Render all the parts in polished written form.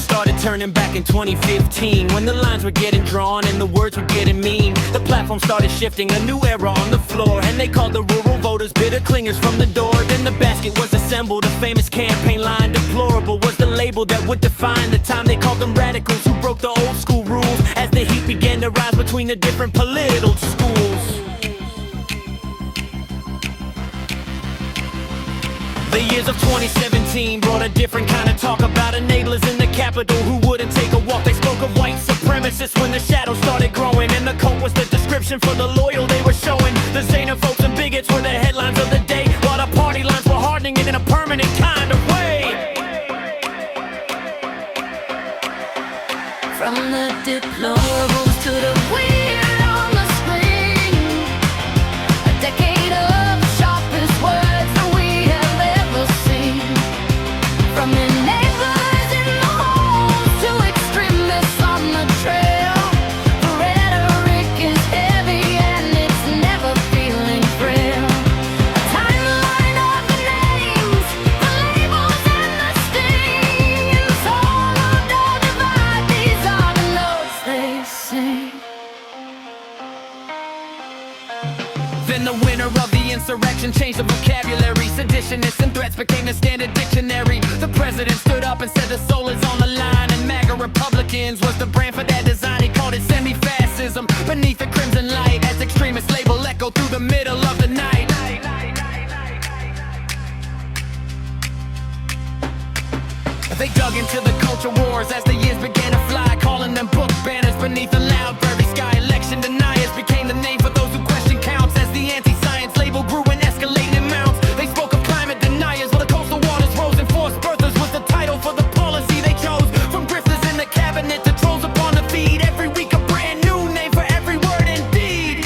started turning back in 2015, when the lines were getting drawn and the words were getting mean. The platform started shifting, a new era on the floor, and they called the rural voters bitter clingers from the door. Then the basket was assembled, a famous campaign line. Deplorable was the label that would define the time. They called them radicals who broke the old school rules, as the heat began to rise between the different political schools. The years of 2017 brought a different kind of talk about enablers in the capital who wouldn't take a walk. They spoke of white supremacists when the shadows started growing, and the cult was the description for the loyal they were showing. The xenophobes and bigots were the headlines of the day, while the party lines were hardening in a permanent kind of way. From the deplorables to the weird on the screen, a decade of the sharpest words that we have ever seen. From enablers in the halls to extremists on the trail, the rhetoric is heavy and it's never feeling frail. A timeline of the names, the labels and the sting, and the song of no divide. These are the notes they sing. Then the winner of the insurrection changed the vocabulary. Seditionists and threats became the standard dictionary. The president stood up and said the soul is on the line, and MAGA Republicans was the brand for that design. He called it semi-fascism beneath the crimson light, as extremist label echoed through the middle of the night. They dug into the culture wars as the years began to fly, calling them book banners beneath the loud prairie sky. Election deniers became the name for those who question counts, as the anti-science label grew in escalating amounts. They spoke of climate deniers while the coastal waters rose, and forced birthers was the title for the policy they chose. From grifters in the cabinet to trolls upon the feed, every week a brand new name for every word and deed.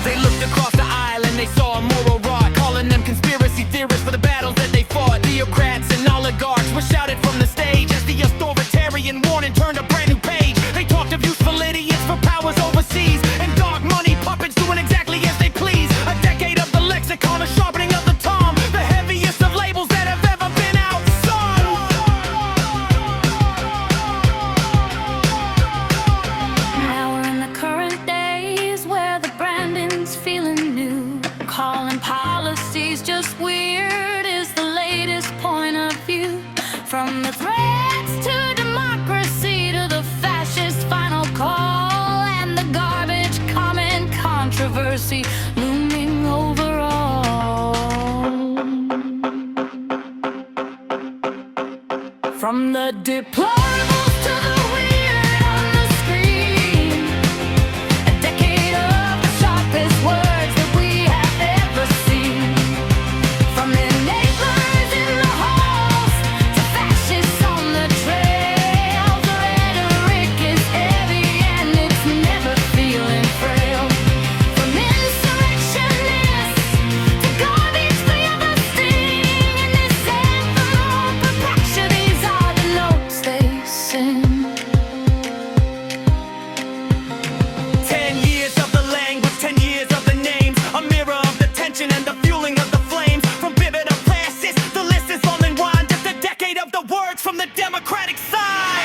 They looked across the aisle and they saw a moral rot, calling them conspiracy theorists for the battles that they fought. Theocrats and oligarchs were shouted from the stage as the authoritarian warning turned a brand new page. They talked of useful idiots for powers overseas, and dark money puppets doing exactly as they please. A decade of the lexicon, a sharpening of the tongue, the heaviest of labels that have ever been outsung. Now we're in the current days where the branding's feeling new. Calling policies just weird is the latest point of view. From the threats to democracy to the fascist final call, and the garbage comment controversy looming over all. From the deplorables to the weird on the screen, a decade of the sharpest words that we have ever seen. From enablers in the halls to fascists on the trail, the rhetoric is heavy and it's never feeling frail. From insurrectionists to garbage for the sting, and this anthem of perfection, these are the notes they sing. 10 years of the language, 10 years of the names, a mirror of the tension and the fueling of the flames. From bigot to fascist, the list is long and wide. Just a decade of the words from the Democratic side.